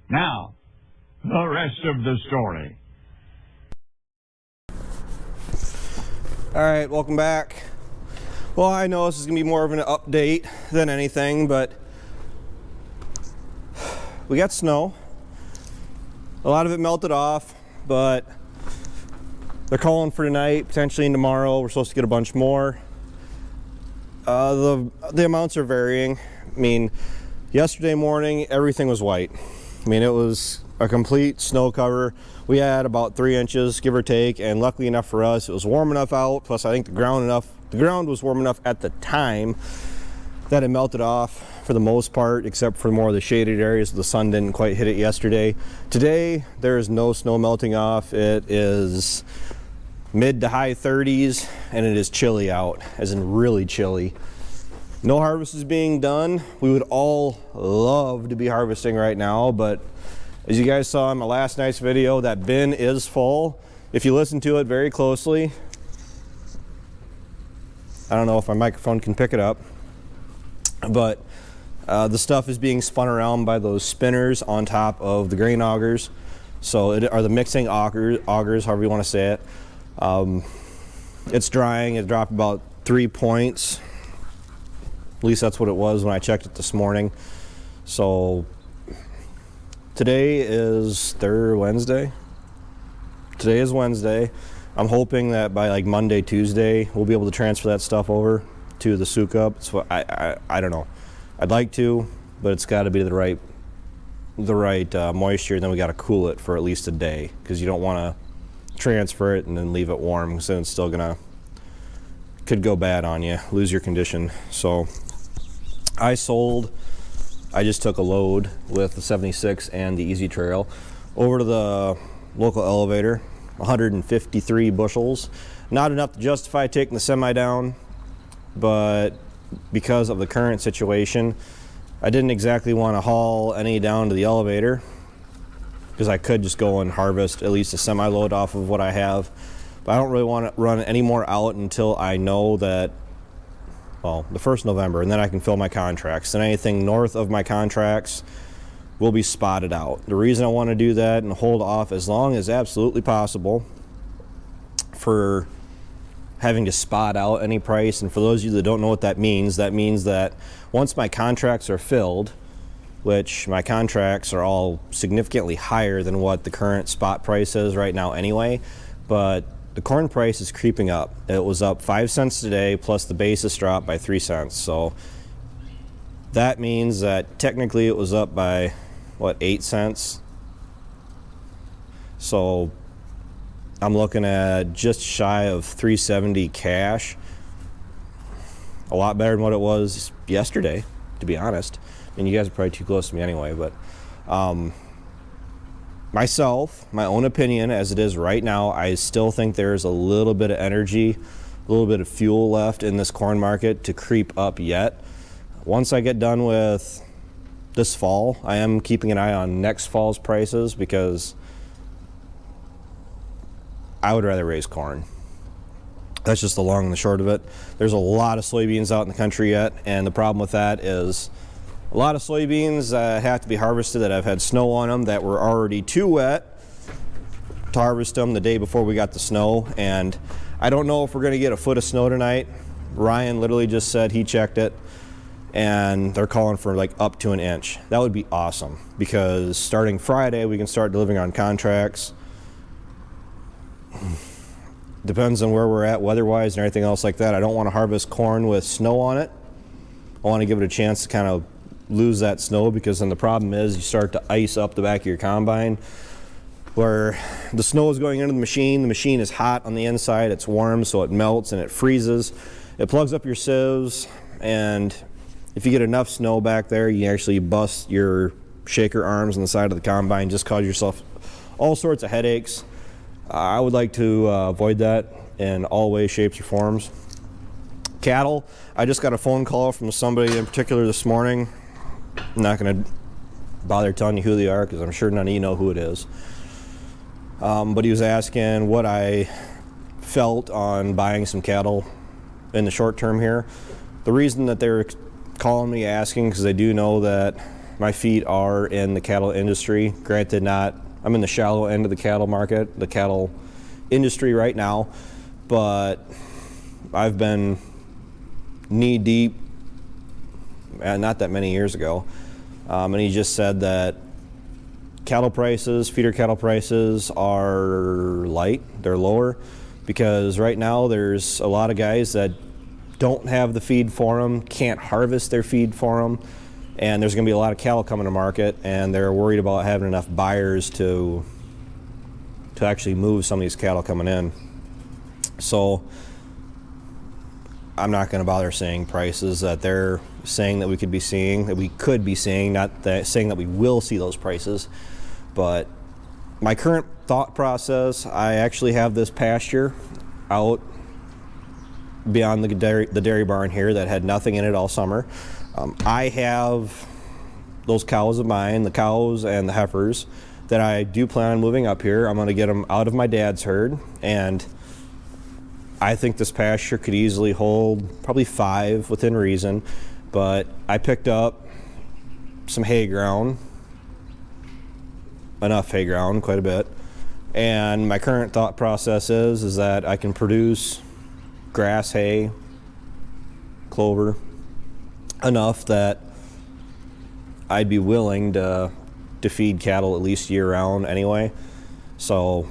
Now, the rest of the story. All right, welcome back. Well, I know this is gonna be more of an update than anything, but we got snow. A lot of it melted off, but they're calling for tonight, potentially tomorrow. We're supposed to get a bunch more. The amounts are varying. I mean, yesterday morning, everything was white. I mean, it was a complete snow cover. We had about 3 inches, give or take, and luckily enough for us, it was warm enough out. Plus, I think the ground was warm enough at the time that it melted off for the most part, except for more of the shaded areas. The sun didn't quite hit it yesterday. Today, there is no snow melting off. It is mid to high 30s, and it is chilly out, as in really chilly. No harvest is being done. We would all love to be harvesting right now, but as you guys saw in my last night's video, that bin is full. If you listen to it very closely, I don't know if my microphone can pick it up, but the stuff is being spun around by those spinners on top of the grain augers. So are the mixing augers, however you want to say it. It's drying. It dropped about 3 points. At least that's what it was when I checked it this morning. So today is Wednesday. Today is Wednesday. I'm hoping that by like Monday, Tuesday, we'll be able to transfer that stuff over to the souk up. So I don't know. I'd like to, but it's got to be the right moisture. And then we got to cool it for at least a day, because you don't want to transfer it and then leave it warm, because then it's still could go bad on you, lose your condition. So I just took a load with the 76 and the Easy Trail over to the local elevator, 153 bushels. Not enough to justify taking the semi down, but because of the current situation, I didn't exactly want to haul any down to the elevator, because I could just go and harvest at least a semi load off of what I have. But I don't really want to run any more out until I know that, well, the 1st November, and then I can fill my contracts. And anything north of my contracts will be spotted out. The reason I want to do that and hold off as long as absolutely possible for having to spot out any price, and for those of you that don't know what that means that once my contracts are filled, which my contracts are all significantly higher than what the current spot price is right now anyway, but the corn price is creeping up. It was up 5 cents today, plus the basis dropped by 3 cents. So that means that technically it was up by, what, 8 cents? So I'm looking at just shy of $3.70 cash. A lot better than what it was yesterday, to be honest. I mean, you guys are probably too close to me anyway, but myself, my own opinion, as it is right now, I still think there's a little bit of energy, a little bit of fuel left in this corn market to creep up yet. Once I get done with this fall, I am keeping an eye on next fall's prices, because I would rather raise corn. That's just the long and the short of it. There's a lot of soybeans out in the country yet, and the problem with that is a lot of soybeans have to be harvested that have had snow on them, that were already too wet to harvest them the day before we got the snow. And I don't know if we're going to get a foot of snow tonight. Ryan literally just said he checked it, and they're calling for like up to an inch. That would be awesome, because starting Friday we can start delivering on contracts. Depends on where we're at weather-wise and everything else like that. I don't want to harvest corn with snow on it. I want to give it a chance to kind of lose that snow, because then the problem is you start to ice up the back of your combine, where the snow is going into the machine is hot on the inside, it's warm, so it melts and it freezes. It plugs up your sieves, and if you get enough snow back there, you actually bust your shaker arms on the side of the combine, just cause yourself all sorts of headaches. I would like to avoid that in all ways, shapes, or forms. Cattle, I just got a phone call from somebody in particular this morning. I'm not going to bother telling you who they are, because I'm sure none of you know who it is. But he was asking what I felt on buying some cattle in the short term here. The reason that they're calling me asking, because they do know that my feet are in the cattle industry. Granted, I'm in the shallow end of the cattle market, the cattle industry right now, but I've been knee deep, not that many years ago, and he just said that cattle prices, feeder cattle prices are light, they're lower, because right now there's a lot of guys that don't have the feed for them, can't harvest their feed for them, and there's going to be a lot of cattle coming to market, and they're worried about having enough buyers to actually move some of these cattle coming in. So I'm not going to bother saying prices that they're saying that we could be seeing, not that saying that we will see those prices. But my current thought process, I actually have this pasture out beyond the dairy barn here that had nothing in it all summer. I have those cows of mine, the cows and the heifers, that I do plan on moving up here. I'm going to get them out of my dad's herd, and I think this pasture could easily hold probably 5 within reason. But I picked up some hay ground, enough hay ground, quite a bit, and my current thought process is that I can produce grass, hay, clover, enough that I'd be willing to feed cattle at least year round anyway. So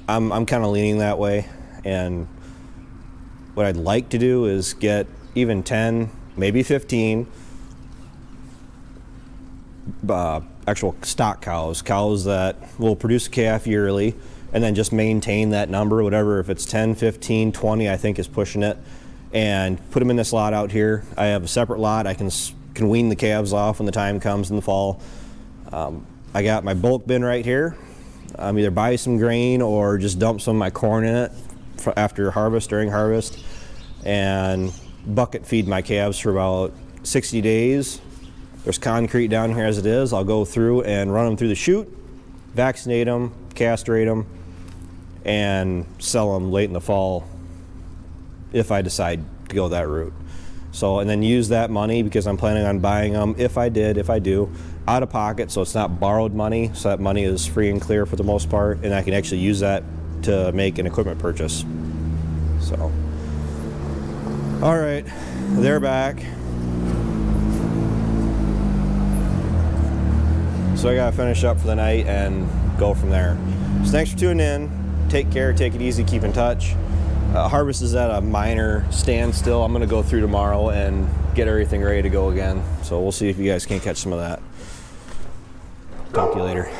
I'm kind of leaning that way, and what I'd like to do is get even 10, maybe 15 actual stock cows that will produce a calf yearly, and then just maintain that number, whatever. If it's 10, 15, 20, I think is pushing it, and put them in this lot out here. I have a separate lot. I can wean the calves off when the time comes in the fall. I got my bulk bin right here. Either buy some grain or just dump some of my corn in it after harvest, during harvest, and bucket feed my calves for about 60 days. There's concrete down here as it is. I'll go through and run them through the chute, vaccinate them, castrate them, and sell them late in the fall if I decide to go that route. So, and then use that money, because I'm planning on buying them, if I do, out of pocket, so it's not borrowed money, so that money is free and clear for the most part, and I can actually use that to make an equipment purchase. So, all right, they're back. So I gotta finish up for the night and go from there. So thanks for tuning in. Take care, take it easy, keep in touch. Harvest is at a minor standstill. I'm gonna go through tomorrow and get everything ready to go again. So we'll see if you guys can catch some of that. Talk to you later.